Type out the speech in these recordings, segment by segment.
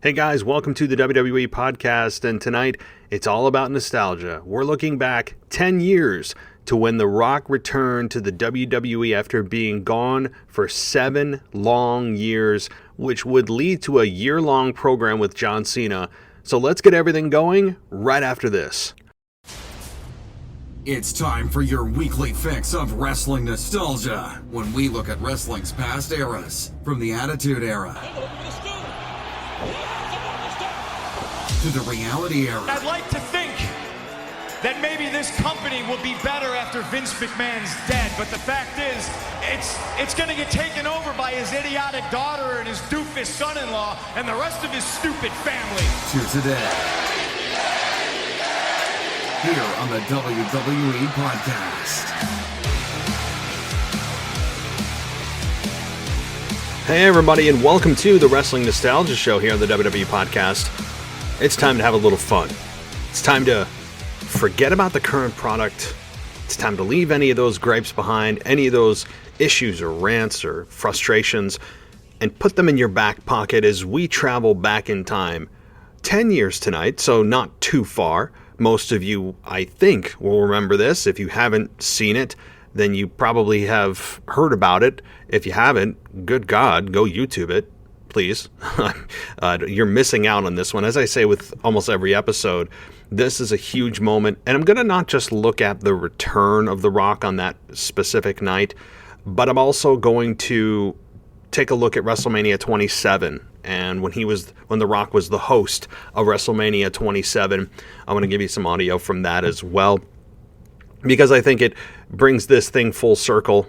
Hey guys, welcome to the WWE podcast, and tonight it's all about nostalgia. We're looking back 10 years to when The Rock returned to the WWE after being gone for 7 long years, which would lead to a year-long program with John Cena. So let's get everything going right after this. It's time for your weekly fix of wrestling nostalgia, when we look at wrestling's past eras, from the Attitude Era to the Reality Era. I'd like to think that maybe this company will be better after Vince McMahon's dead, but the fact is, it's going to get taken over by his idiotic daughter and his doofus son-in-law and the rest of his stupid family. To today, here on the WWE Podcast. Hey everybody, and welcome to the Wrestling Nostalgia Show here on the WWE Podcast. It's time to have a little fun. It's time to forget about the current product. It's time to leave any of those gripes behind, any of those issues or rants or frustrations, and put them in your back pocket as we travel back in time. 10 years tonight, so not too far. Most of you, I think, will remember this. If you haven't seen it, then you probably have heard about it. If you haven't, good God, go YouTube it. Please. You're missing out on this one. As I say with almost every episode, this is a huge moment. And I'm going to not just look at the return of The Rock on that specific night, but I'm also going to take a look at WrestleMania 27. And when The Rock was the host of WrestleMania 27, I'm going to give you some audio from that as well, because I think it brings this thing full circle.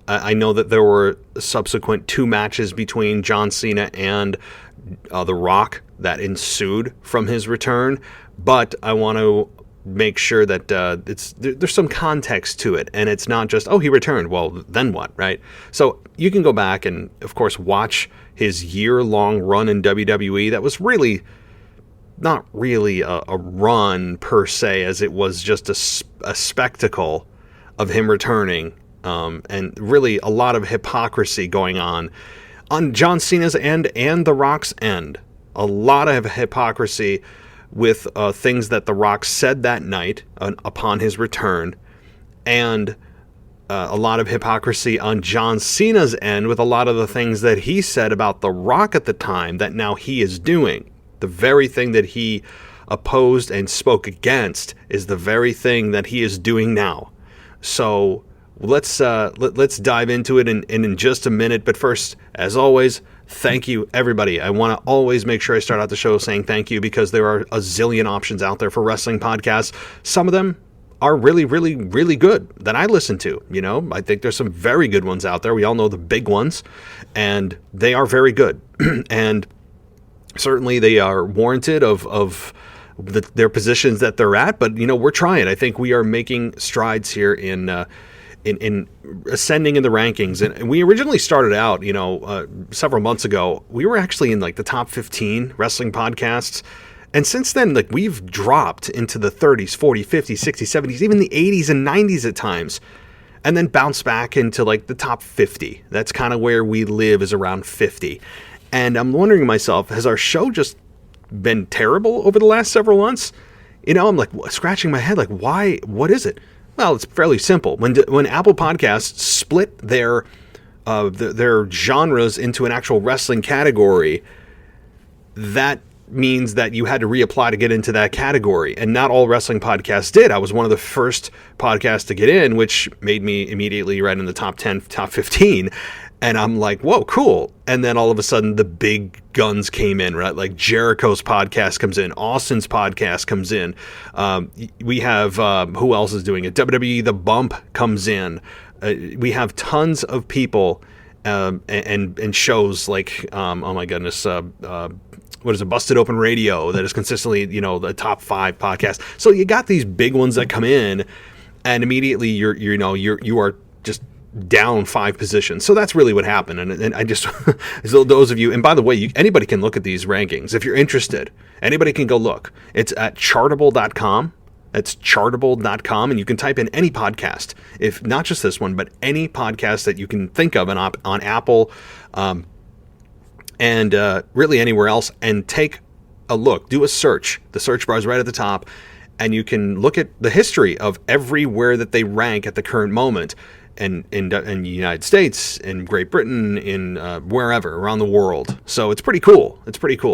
I know that there were subsequent 2 matches between John Cena and The Rock that ensued from his return, but I want to make sure that there's some context to it, and it's not just, oh, he returned, well, then what, right? So you can go back and, of course, watch his year-long run in WWE. That was really not really a run per se, as it was just a spectacle of him returning. And really a lot of hypocrisy going on John Cena's end and The Rock's end. A lot of hypocrisy with things that The Rock said that night upon his return, and a lot of hypocrisy on John Cena's end with a lot of the things that he said about The Rock at the time that now he is doing. The very thing that he opposed and spoke against is the very thing that he is doing now. So let's dive into it in just a minute. But first, as always, thank you, everybody. I want to always make sure I start out the show saying thank you, because there are a zillion options out there for wrestling podcasts. Some of them are really, really, really good that I listen to. You know, I think there's some very good ones out there. We all know the big ones, and they are very good. And certainly they are warranted of their positions that they're at. But, you know, we're trying. I think we are making strides here in ascending in the rankings. And we originally started out, several months ago, we were actually in like the top 15 wrestling podcasts. And since then, like, we've dropped into the 30s, 40s, 50s, 60s, 70s, even the 80s and 90s at times, and then bounce back into like the top 50. That's kind of where we live, is around 50. And I'm wondering to myself, has our show just been terrible over the last several months? You know, I'm like scratching my head, like, why? What is it? Well, it's fairly simple. When Apple Podcasts split their genres into an actual wrestling category, that means that you had to reapply to get into that category. And not all wrestling podcasts did. I was one of the first podcasts to get in, which made me immediately right in the top 10, top 15. And I'm like, whoa, cool. And then all of a sudden the big guns came in, right? Like Jericho's podcast comes in. Austin's podcast comes in. We have, who else is doing it? WWE The Bump comes in. We have tons of people and shows like, oh my goodness, what is it? Busted Open Radio, that is consistently, the top 5 podcasts. So you got these big ones that come in, and immediately you are just down 5 positions. So that's really what happened. And I just, so those of you, and by the way, anybody can look at these rankings. If you're interested, anybody can go look. It's at chartable.com. That's chartable.com, and you can type in any podcast, if not just this one, but any podcast that you can think of on Apple, and really anywhere else, and take a look. Do a search. The search bar is right at the top, and you can look at the history of everywhere that they rank at the current moment, and in the United States, in Great Britain, in wherever around the world. So it's pretty cool.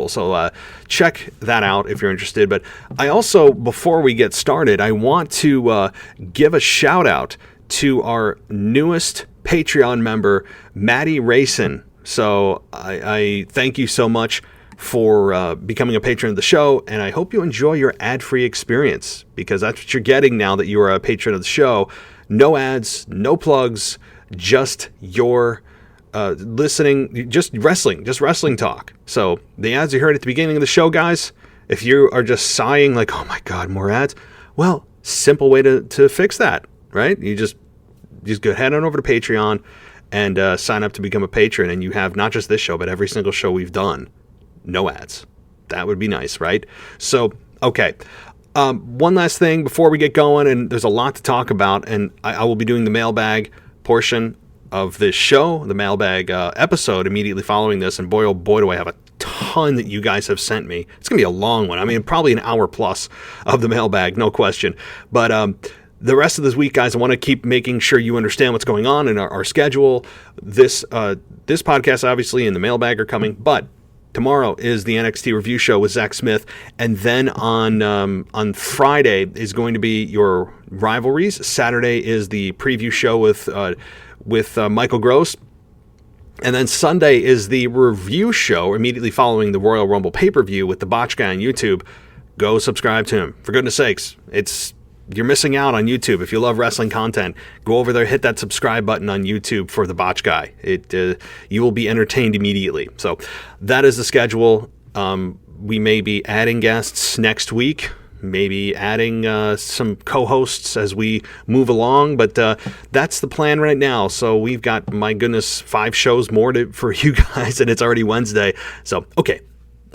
So check that out if you're interested. But I also, before we get started, I want to give a shout out to our newest Patreon member, Maddie Rayson. So I thank you so much for becoming a patron of the show, and I hope you enjoy your ad-free experience, because that's what you're getting now that you are a patron of the show. No ads, no plugs, just your listening, just wrestling talk. So the ads you heard at the beginning of the show, guys, if you are just sighing like, oh my God, more ads, well, simple way to fix that, right? You just go head on over to Patreon and sign up to become a patron, and you have not just this show, but every single show we've done. No ads. That would be nice, right? So, okay. One last thing before we get going, and there's a lot to talk about, and I will be doing the mailbag portion of this show, the mailbag episode immediately following this, and boy, oh boy, do I have a ton that you guys have sent me. It's going to be a long one. I mean, probably an hour plus of the mailbag, no question. But the rest of this week, guys, I want to keep making sure you understand what's going on in our schedule. This podcast, obviously, and the mailbag are coming, but tomorrow is the NXT review show with Zach Smith, and then on Friday is going to be your rivalries. Saturday is the preview show with Michael Gross, and then Sunday is the review show immediately following the Royal Rumble pay-per-view with the Botch Guy on YouTube. Go subscribe to him, for goodness sakes. You're missing out on YouTube. If you love wrestling content, go over there, hit that subscribe button on YouTube for the Botch Guy. You will be entertained immediately. So that is the schedule. We may be adding guests next week, maybe adding some co-hosts as we move along, but that's the plan right now. So we've got, my goodness, 5 shows more for you guys, and it's already Wednesday. So, okay,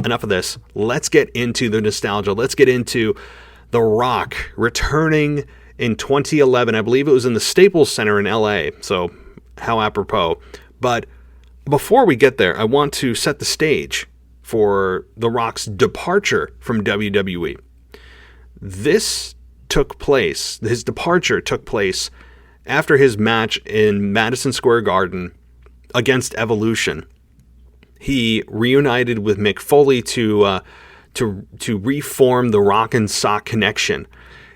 enough of this. Let's get into the nostalgia. Let's get into The Rock returning in 2011. I believe it was in the Staples Center in LA. So how apropos. But before we get there, I want to set the stage for The Rock's departure from WWE. His departure took place after his match in Madison Square Garden against Evolution. He reunited with Mick Foley to reform the Rock and Sock connection.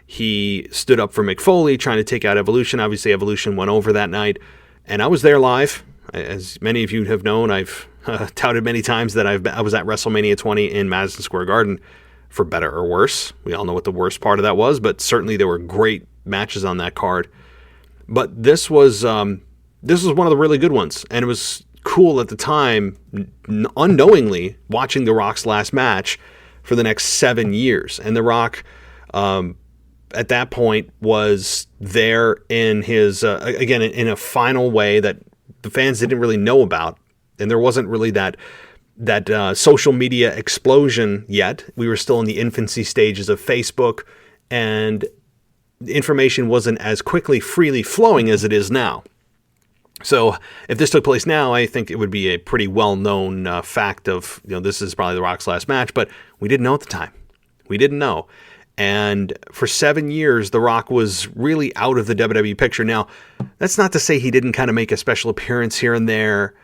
He stood up for Mick Foley, trying to take out Evolution. Obviously, Evolution went over that night, and I was there live. As many of you have known, I've touted many times that I was at WrestleMania 20 in Madison Square Garden, for better or worse. We all know what the worst part of that was, but certainly there were great matches on that card. But this was one of the really good ones, and it was cool at the time, unknowingly, watching The Rock's last match for the next 7 years. And The Rock, at that point, was there in his, again, in a final way that the fans didn't really know about. And there wasn't really that social media explosion yet. We were still in the infancy stages of Facebook, and information wasn't as quickly, freely flowing as it is now. So if this took place now, I think it would be a pretty well-known fact of, this is probably The Rock's last match, but we didn't know at the time. We didn't know. And for 7 years, The Rock was really out of the WWE picture. Now, that's not to say he didn't kind of make a special appearance here and there.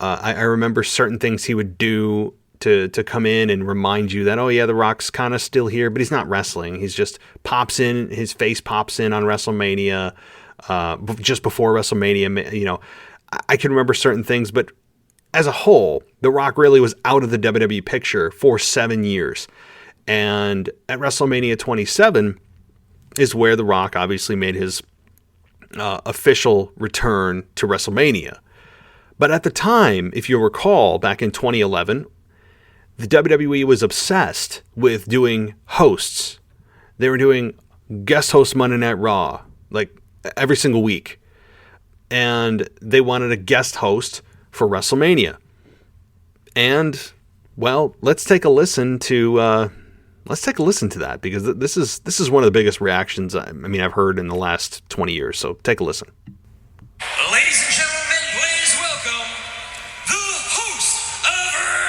I remember certain things he would do to come in and remind you that, oh yeah, The Rock's kind of still here, but he's not wrestling. He's just pops in, his face pops in on WrestleMania, just before WrestleMania. I can remember certain things, but as a whole, The Rock really was out of the WWE picture for 7 years. And at WrestleMania 27 is where The Rock obviously made his official return to WrestleMania. But at the time, if you recall, back in 2011, the WWE was obsessed with doing hosts. They were doing guest host Monday Night Raw, like every single week. And they wanted a guest host for WrestleMania. And, well, let's take a listen to that, because this is one of the biggest reactions I've heard in the last 20 years. So take a listen. Ladies and gentlemen, please welcome the host of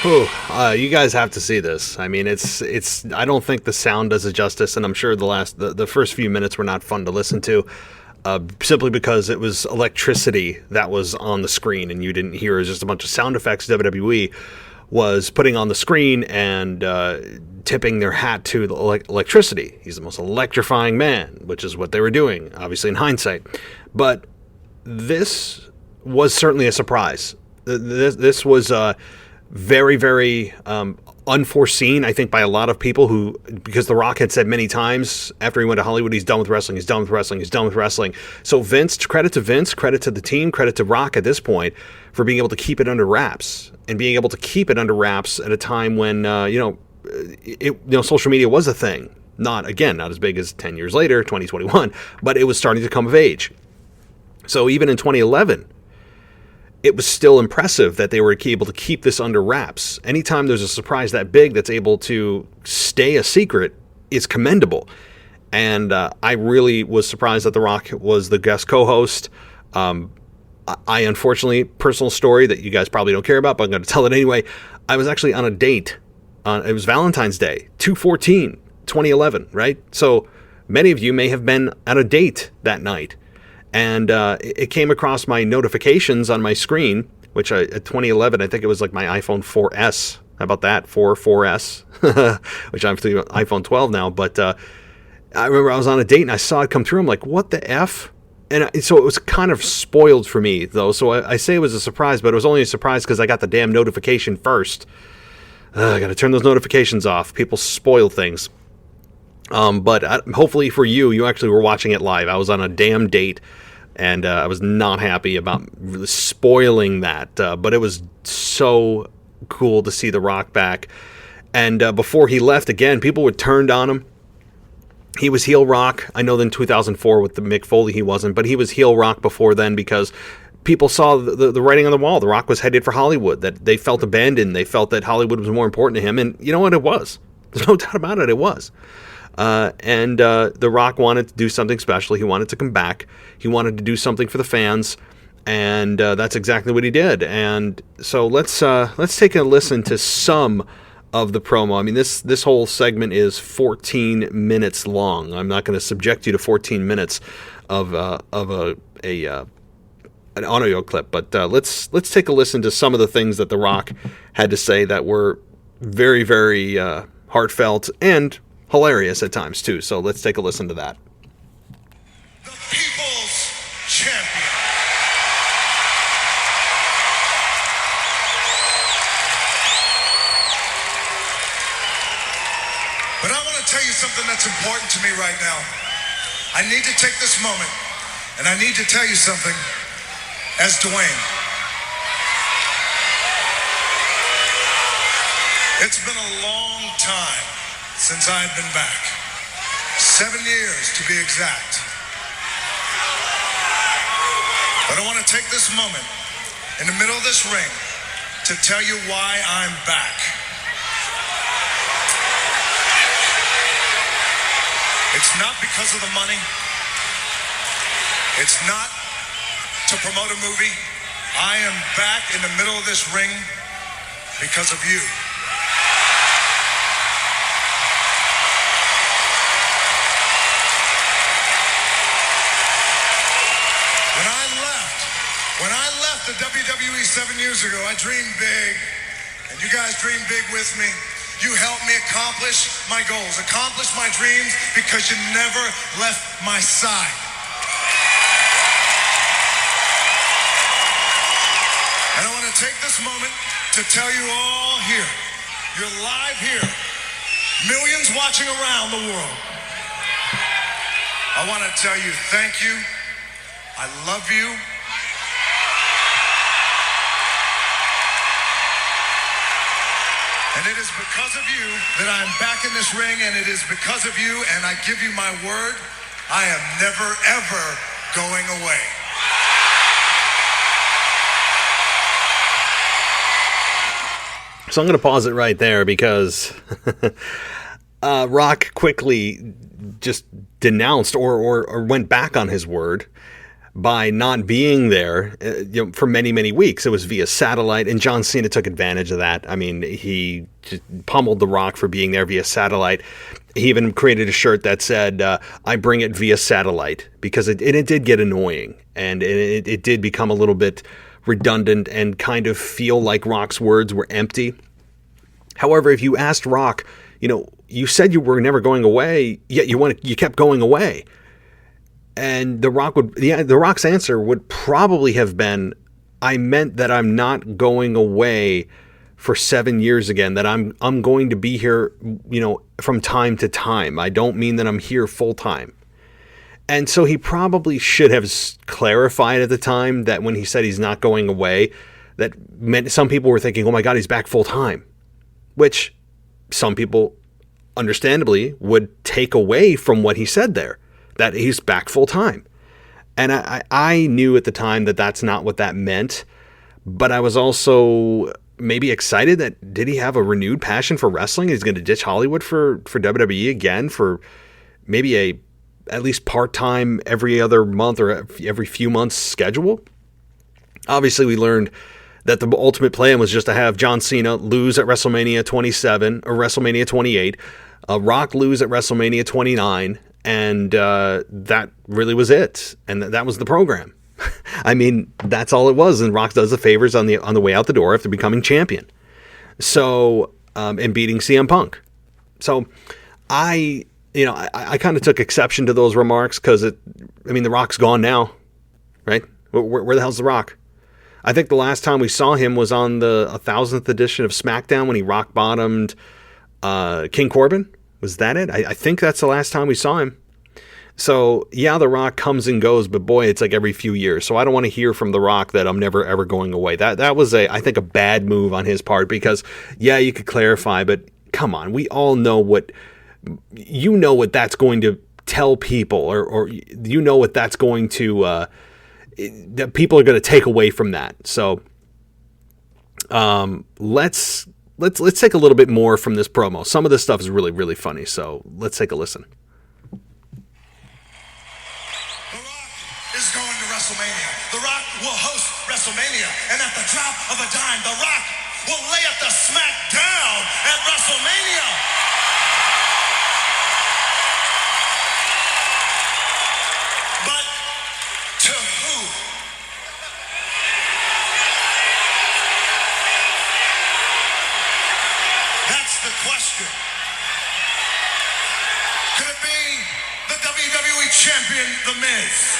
You guys have to see this. I mean, it's. I don't think the sound does it justice, and I'm sure the first few minutes were not fun to listen to, simply because it was electricity that was on the screen, and you didn't hear. It was just a bunch of sound effects WWE was putting on the screen and tipping their hat to the electricity. He's the most electrifying man, which is what they were doing, obviously in hindsight. But this was certainly a surprise. This was very, very unforeseen, I think, by a lot of people because The Rock had said many times after he went to Hollywood, he's done with wrestling, he's done with wrestling, he's done with wrestling. So credit to Vince, credit to the team, credit to Rock at this point for being able to keep it under wraps and being able to keep it under wraps at a time when, social media was a thing. Not as big as 10 years later, 2021, but it was starting to come of age. So even in 2011, it was still impressive that they were able to keep this under wraps. Anytime there's a surprise that big that's able to stay a secret is commendable. And I really was surprised that The Rock was the guest co-host. I unfortunately, personal story that you guys probably don't care about, but I'm going to tell it anyway. I was actually on a date. It was Valentine's Day, 2/14/2011, right? So many of you may have been at a date that night. And it came across my notifications on my screen, which at 2011, I think it was like my iPhone 4S. How about that? 4S, which I'm the iPhone 12 now. But I remember I was on a date and I saw it come through. I'm like, what the F? And so it was kind of spoiled for me, though. So I say it was a surprise, but it was only a surprise because I got the damn notification first. I got to turn those notifications off. People spoil things. But hopefully for you actually were watching it live. I was on a damn date. And I was not happy about really spoiling that. But it was so cool to see The Rock back. And before he left, again, people were turned on him. He was heel Rock. I know in 2004 with the Mick Foley he wasn't. But he was heel Rock before then because people saw the writing on the wall. The Rock was headed for Hollywood. That they felt abandoned. They felt that Hollywood was more important to him. And you know what? It was. There's no doubt about it. It was. And The Rock wanted to do something special. He wanted to come back. He wanted to do something for the fans, and that's exactly what he did. And so let's take a listen to some of the promo. I mean, this whole segment is 14 minutes long. I'm not going to subject you to 14 minutes of an audio clip, but let's take a listen to some of the things that The Rock had to say that were very, very heartfelt and hilarious at times too. So let's take a listen to that. The People's Champion. But I want to tell you something that's important to me right now. I need to take this moment and I need to tell you something as Dwayne. It's been a long time since I've been back. 7 years to be exact. But I want to take this moment in the middle of this ring to tell you why I'm back. It's not because of the money. It's not to promote a movie. I am back in the middle of this ring because of you. When I left the WWE 7 years ago, I dreamed big, and you guys dreamed big with me. You helped me accomplish my goals, accomplish my dreams, because you never left my side. And I want to take this moment to tell you all here, you're live here, millions watching around the world. I want to tell you thank you, I love you. And it is because of you that I'm back in this ring, and it is because of you, and I give you my word, I am never, ever going away. So I'm going to pause it right there because Rock quickly just denounced or went back on his word by not being there for many, many weeks. It was via satellite, and John Cena took advantage of that. I mean, he just pummeled The Rock for being there via satellite. He even created a shirt that said, I bring it via satellite, because it did get annoying, and it did become a little bit redundant and kind of feel like Rock's words were empty. However, if you asked Rock, you said you were never going away, yet you kept going away. And The Rock's answer would probably have been, I meant that I'm not going away for 7 years again, that I'm going to be here, from time to time. I don't mean that I'm here full time. And so he probably should have clarified at the time that when he said he's not going away, that meant some people were thinking, oh my God, he's back full time, which some people understandably would take away from what he said there, that he's back full time. And I knew at the time that that's not what that meant, but I was also maybe excited that did he have a renewed passion for wrestling? He's going to ditch Hollywood for WWE again for maybe at least part-time every other month or every few months schedule. Obviously, we learned that the ultimate plan was just to have John Cena lose at WrestleMania 27 or WrestleMania 28, Rock lose at WrestleMania 29, and that really was it. And that was the program. I mean, that's all it was. And Rock does the favors on the way out the door after becoming champion. So, and beating CM Punk. So I kind of took exception to those remarks because The Rock's gone now, right? Where the hell's The Rock? I think the last time we saw him was on the 1000th edition of SmackDown when he rock bottomed King Corbin. Was that it? I think that's the last time we saw him. So, yeah, The Rock comes and goes, but boy, it's like every few years. So I don't want to hear from The Rock that I'm never, ever going away. That was I think, a bad move on his part because, yeah, you could clarify, but come on. We all know what that's going to tell people or what that's going to, that people are going to take away from that. So let's take a little bit more from this promo. Some of this stuff is really, really funny. So let's take a listen. Is going to WrestleMania. The Rock will host WrestleMania, and at the drop of a dime, The Rock will lay up the smack down at WrestleMania. But to who? That's the question. Could it be the WWE Champion, The Miz?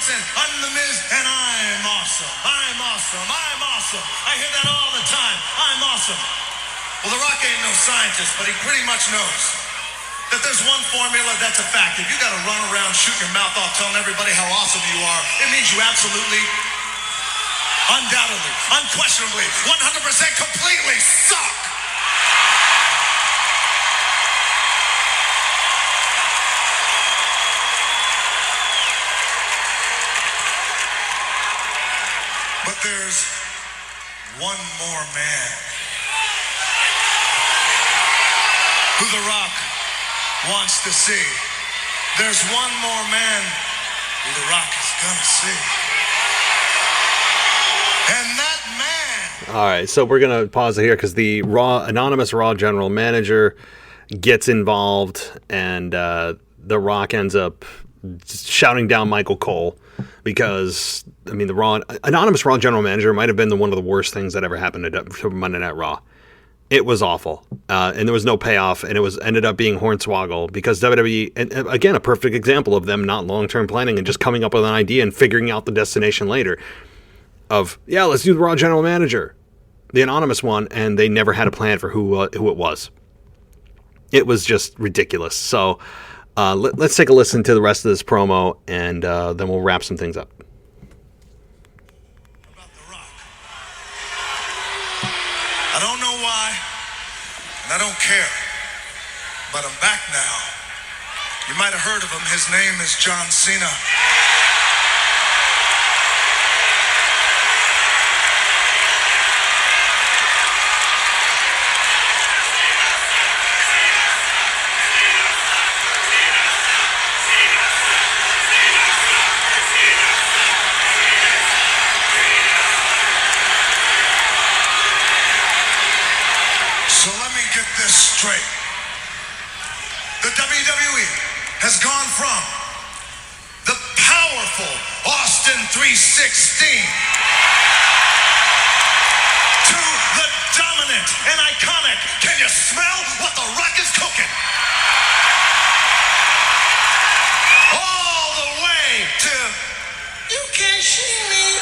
I'm The Miz and I'm awesome. I'm awesome. I'm awesome. I hear that all the time. I'm awesome. Well, The Rock ain't no scientist, but he pretty much knows that there's one formula that's a fact. If you got to run around shooting your mouth off telling everybody how awesome you are, it means you absolutely, undoubtedly, unquestionably, 100% completely suck. But there's one more man who The Rock wants to see. There's one more man who The Rock is gonna see. And that man... All right, so we're going to pause it here because the anonymous Raw general manager gets involved and The Rock ends up shouting down Michael Cole. Because, the anonymous Raw general manager might have been one of the worst things that ever happened to Monday Night Raw. It was awful. And there was no payoff, and it ended up being Hornswoggle because WWE, and again, a perfect example of them not long-term planning and just coming up with an idea and figuring out the destination later of, yeah, let's do the Raw general manager, the anonymous one, and they never had a plan for who it was. It was just ridiculous. So... let's take a listen to the rest of this promo, and then we'll wrap some things up. About The Rock. I don't know why, and I don't care, but I'm back now. You might have heard of him. His name is John Cena. So let me get this straight. The WWE has gone from the powerful Austin 316 to the dominant and iconic, can you smell what The Rock is cooking? All the way to, you can't see me.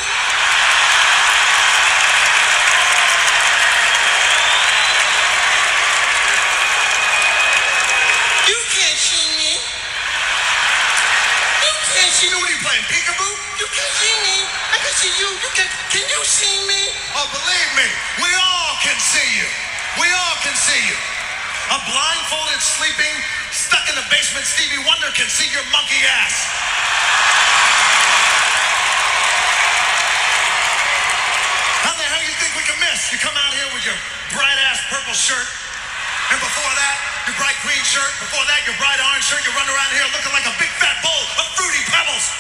You can't see me. You can't see me. What are you playing, peekaboo? You can't see me. I can see you. Can you see me? Oh, believe me, we all can see you. We all can see you. A blindfolded, sleeping, stuck in the basement Stevie Wonder can see your monkey ass. How the hell you think we can miss? You come out here with your bright-ass purple shirt, and before that, your bright green shirt. Before that, your bright orange shirt. You run around here looking like a big fat bowl of Fruity Pebbles.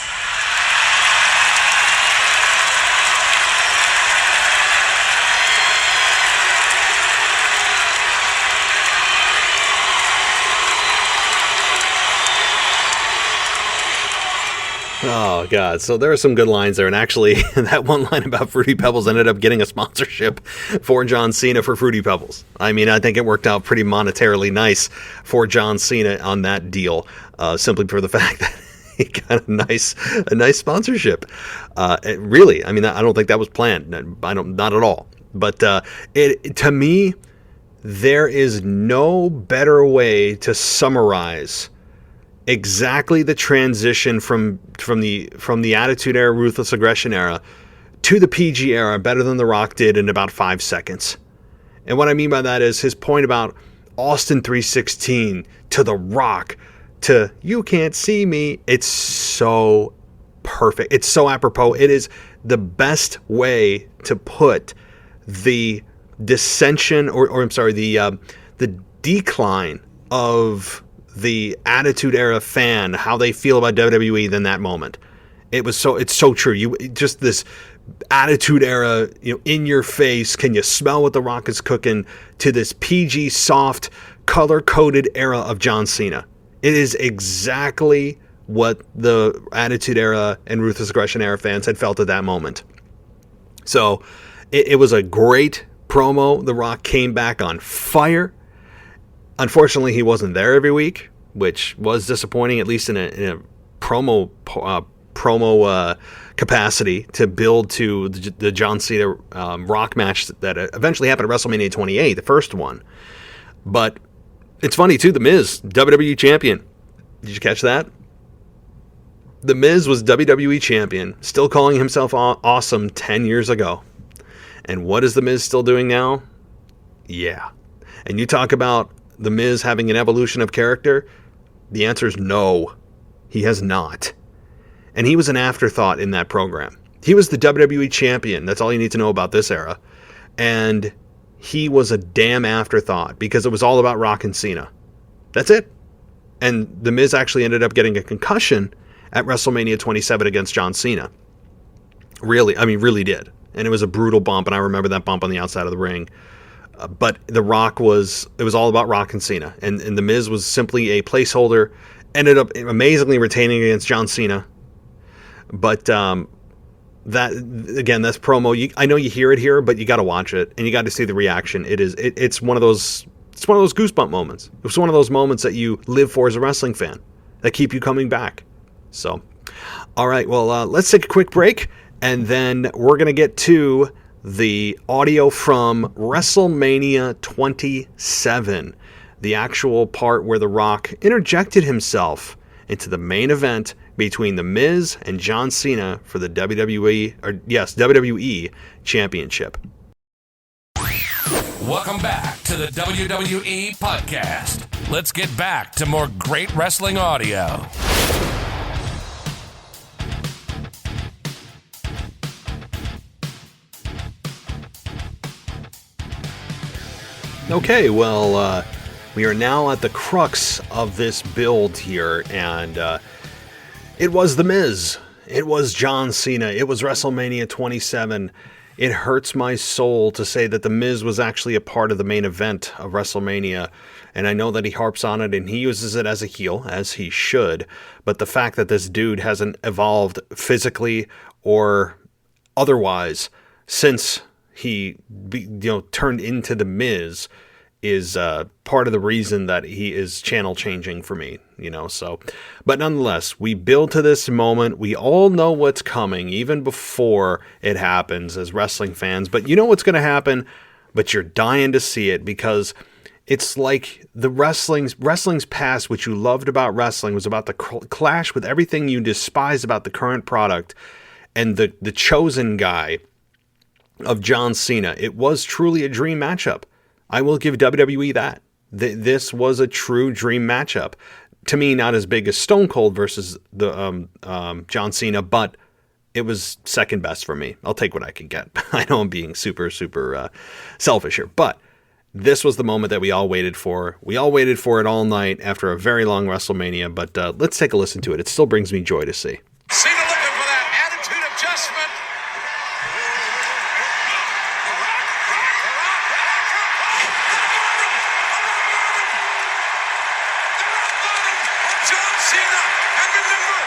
Oh, God. So there are some good lines there. And actually, that one line about Fruity Pebbles ended up getting a sponsorship for John Cena for Fruity Pebbles. I mean, I think it worked out pretty monetarily nice for John Cena on that deal, simply for the fact that he got a nice sponsorship. Really, I mean, I don't think that was planned. Not at all. But to me, there is no better way to summarize exactly the transition from the Attitude Era, Ruthless Aggression Era to the PG era better than The Rock did in about 5 seconds. And what I mean by that is his point about Austin 316 to The Rock to you can't see me. It's so perfect. It's so apropos. It is the best way to put the dissension the decline of the Attitude Era fan, how they feel about WWE than that moment. It's so true. You just this Attitude Era, in your face, can you smell what The Rock is cooking, to this PG soft color coded era of John Cena. It is exactly what the Attitude Era and Ruthless Aggression Era fans had felt at that moment. So it was a great promo. The Rock came back on fire. Unfortunately, he wasn't there every week, which was disappointing, at least in a promo capacity to build to the John Cena Rock match that eventually happened at WrestleMania 28, the first one. But it's funny, too, The Miz, WWE Champion. Did you catch that? The Miz was WWE Champion, still calling himself awesome 10 years ago. And what is The Miz still doing now? Yeah. And you talk about The Miz having an evolution of character? The answer is no. He has not. And he was an afterthought in that program. He was the WWE Champion. That's all you need to know about this era. And he was a damn afterthought because it was all about Rock and Cena. That's it. And The Miz actually ended up getting a concussion at WrestleMania 27 against John Cena. Really did. And it was a brutal bump, and I remember that bump on the outside of the ring. But The Rock it was all about Rock and Cena. And The Miz was simply a placeholder, ended up amazingly retaining against John Cena. But that's promo. I know you hear it here, but you got to watch it, and you got to see the reaction. It's one of those goosebump moments. It's one of those moments that you live for as a wrestling fan, that keep you coming back. So, all right, well, let's take a quick break, and then we're going to get to the audio from WrestleMania 27, the actual part where The Rock interjected himself into the main event between The Miz and John Cena for the WWE Championship. Welcome back to the WWE Podcast. Let's get back to more great wrestling audio. Okay, well, we are now at the crux of this build here, and it was The Miz. It was John Cena. It was WrestleMania 27. it hurts my soul to say that The Miz was actually a part of the main event of WrestleMania. And I know that he harps on it and he uses it as a heel, as he should. But the fact that this dude hasn't evolved physically or otherwise since he turned into The Miz is part of the reason that he is channel changing for me, so. But nonetheless, we build to this moment. We all know what's coming, even before it happens as wrestling fans. But you know what's going to happen, but you're dying to see it because it's like the wrestling's past, which you loved about wrestling, was about the clash with everything you despise about the current product and the chosen guy of John Cena. It was truly a dream matchup. I will give WWE that. This was a true dream matchup. To me, not as big as Stone Cold versus the John Cena, but it was second best for me. I'll take what I can get. I know I'm being super, super selfish here, but this was the moment that we all waited for. We all waited for it all night after a very long WrestleMania, but let's take a listen to it. It still brings me joy to see. Cena looking for that attitude adjustment. John Cena, and remember,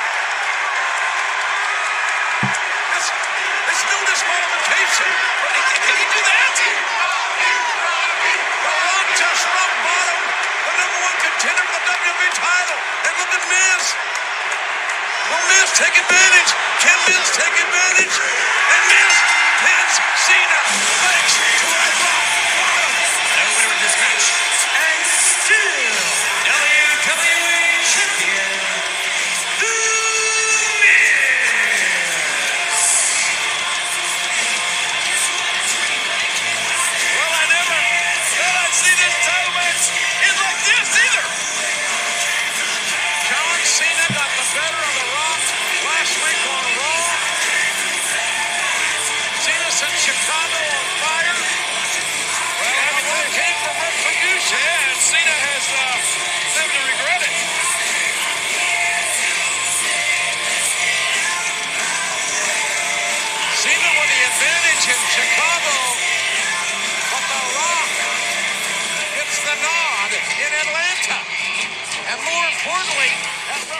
it's no disqualification. Can he do that? The Rock just rock bottom, the number one contender for the WWE title. And look at Miz. Will Miz take advantage? Can Miz take advantage? And Miz pins Cena. Thanks to a rock bottom. No winner in this match. And still WWE Champion, The Miz. Well, I never thought I'd see this title match end like this either. John Cena got the better of The Rock last week on Raw. Cena sent Chicago on fire. Well, everything came from retribution. Yeah, and Cena has never to regret it. Cena with the advantage in Chicago, but The Rock gets the nod in Atlanta. And more importantly,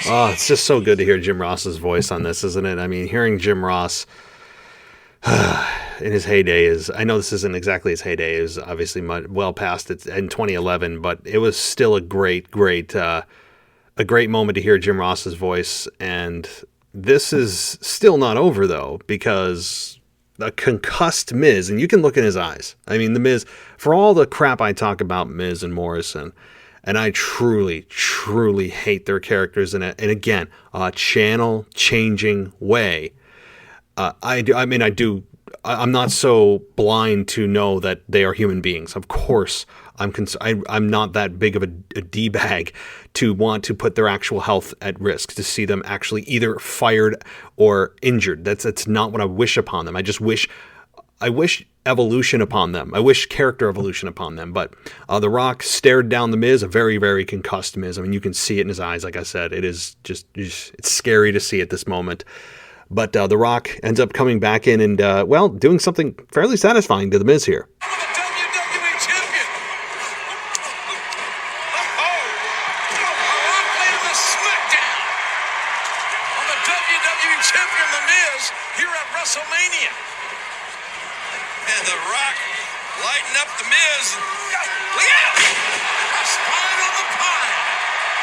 Oh, it's just so good to hear Jim Ross's voice on this, isn't it? I mean, hearing Jim Ross in his heyday I know this isn't exactly his heyday, it was obviously well past it in 2011, but it was still a great moment to hear Jim Ross's voice. And this is still not over though, because a concussed Miz, and you can look in his eyes. I mean, the Miz, for all the crap I talk about Miz and Morrison, and I truly, truly hate their characters in it. And again, a channel-changing way. I'm not so blind to know that they are human beings. Of course, I'm not that big of a D-bag to want to put their actual health at risk, to see them actually either fired or injured. That's not what I wish upon them. I wish evolution upon them. I wish character evolution upon them. But The Rock stared down the Miz, a very, very concussed Miz. I mean, you can see it in his eyes. Like I said, it is just it's scary to see at this moment. But The Rock ends up coming back in and, doing something fairly satisfying to the Miz here. the WWE Champion. The Rock landed the smackdown on the WWE Champion, The Miz, here at WrestleMania. And The Rock lighting up The Miz. Look out! A spine on the pine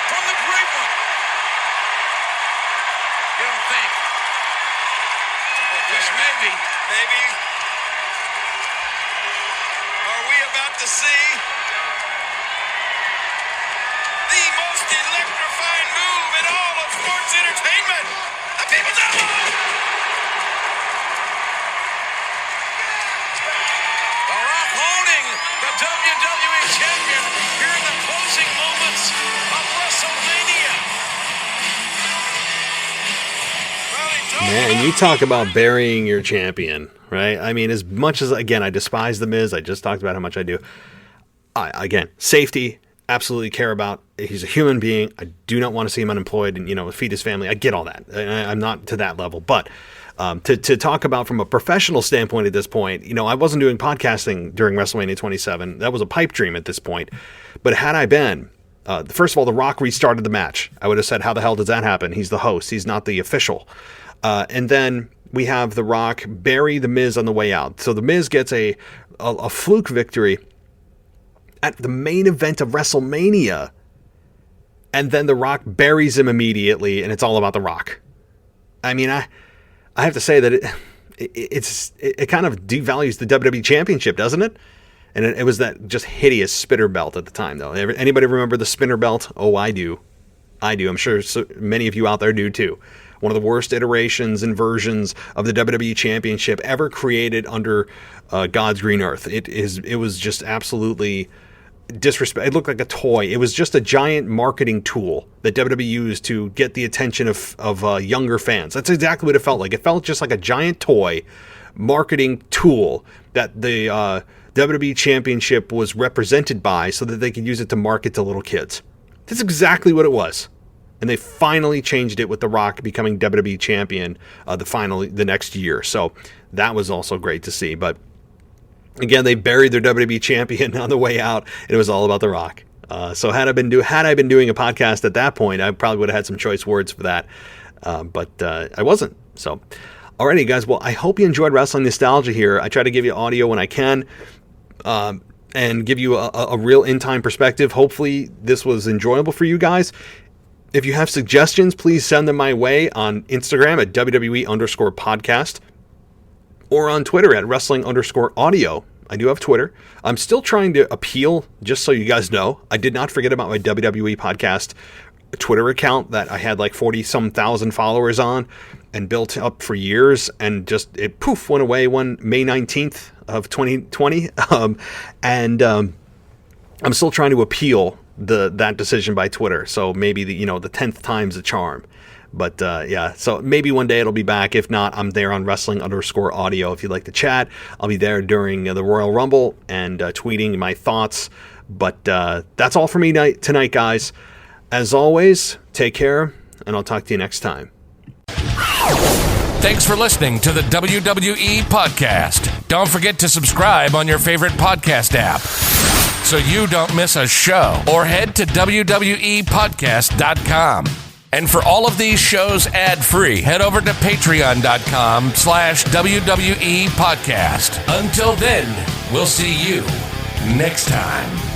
from the Great One. You don't think? Just maybe. Maybe. Are we about to see the most electrifying move in all of sports entertainment? The People's Elbow! The Rock owning the WWE Champion here in the closing moments of WrestleMania. Man, you talk about burying your champion, right? I mean, as much as, again, I despise The Miz, I just talked about how much I do. Again, safety, absolutely care about. He's a human being. I do not want to see him unemployed and, feed his family. I get all that. I'm not to that level. But To talk about from a professional standpoint at this point, I wasn't doing podcasting during WrestleMania 27. That was a pipe dream at this point. But had I been, first of all, The Rock restarted the match. I would have said, how the hell does that happen? He's the host. He's not the official. And then we have The Rock bury The Miz on the way out. So The Miz gets a fluke victory at the main event of WrestleMania. And then The Rock buries him immediately, and it's all about The Rock. I mean, I have to say that it kind of devalues the WWE Championship, doesn't it? And it was that just hideous spinner belt at the time, though. Anybody remember the spinner belt? Oh, I do. I'm sure many of you out there do, too. One of the worst iterations and versions of the WWE Championship ever created under God's green earth. It was just absolutely disrespect. It looked like a toy. It was just a giant marketing tool that WWE used to get the attention of younger fans. That's exactly what it felt like. It felt just like a giant toy marketing tool that the WWE Championship was represented by so that they could use it to market to little kids. That's exactly what it was. And they finally changed it with The Rock becoming WWE Champion the next year. So that was also great to see. But again, they buried their WWE Champion on the way out. And it was all about The Rock. So had I been doing a podcast at that point, I probably would have had some choice words for that. But I wasn't. So, alrighty, guys. Well, I hope you enjoyed Wrestling Nostalgia here. I try to give you audio when I can. And give you a real in-time perspective. Hopefully this was enjoyable for you guys. If you have suggestions, please send them my way on Instagram at WWE_podcast or on Twitter at Wrestling_audio. I do have Twitter. I'm still trying to appeal, just so you guys know. I did not forget about my WWE podcast Twitter account that I had like 40-some thousand followers on and built up for years, and just it went away one May 19th of 2020. I'm still trying to appeal that decision by Twitter. So maybe the 10th time's the charm. But yeah, so maybe one day it'll be back. If not, I'm there on Wrestling_audio. If you'd like to chat, I'll be there during the Royal Rumble and tweeting my thoughts. But that's all for me tonight, guys. As always, take care, and I'll talk to you next time. Thanks for listening to the WWE Podcast. Don't forget to subscribe on your favorite podcast app so you don't miss a show, or head to WWEpodcast.com. And for all of these shows ad-free, head over to patreon.com/WWE Podcast. Until then, we'll see you next time.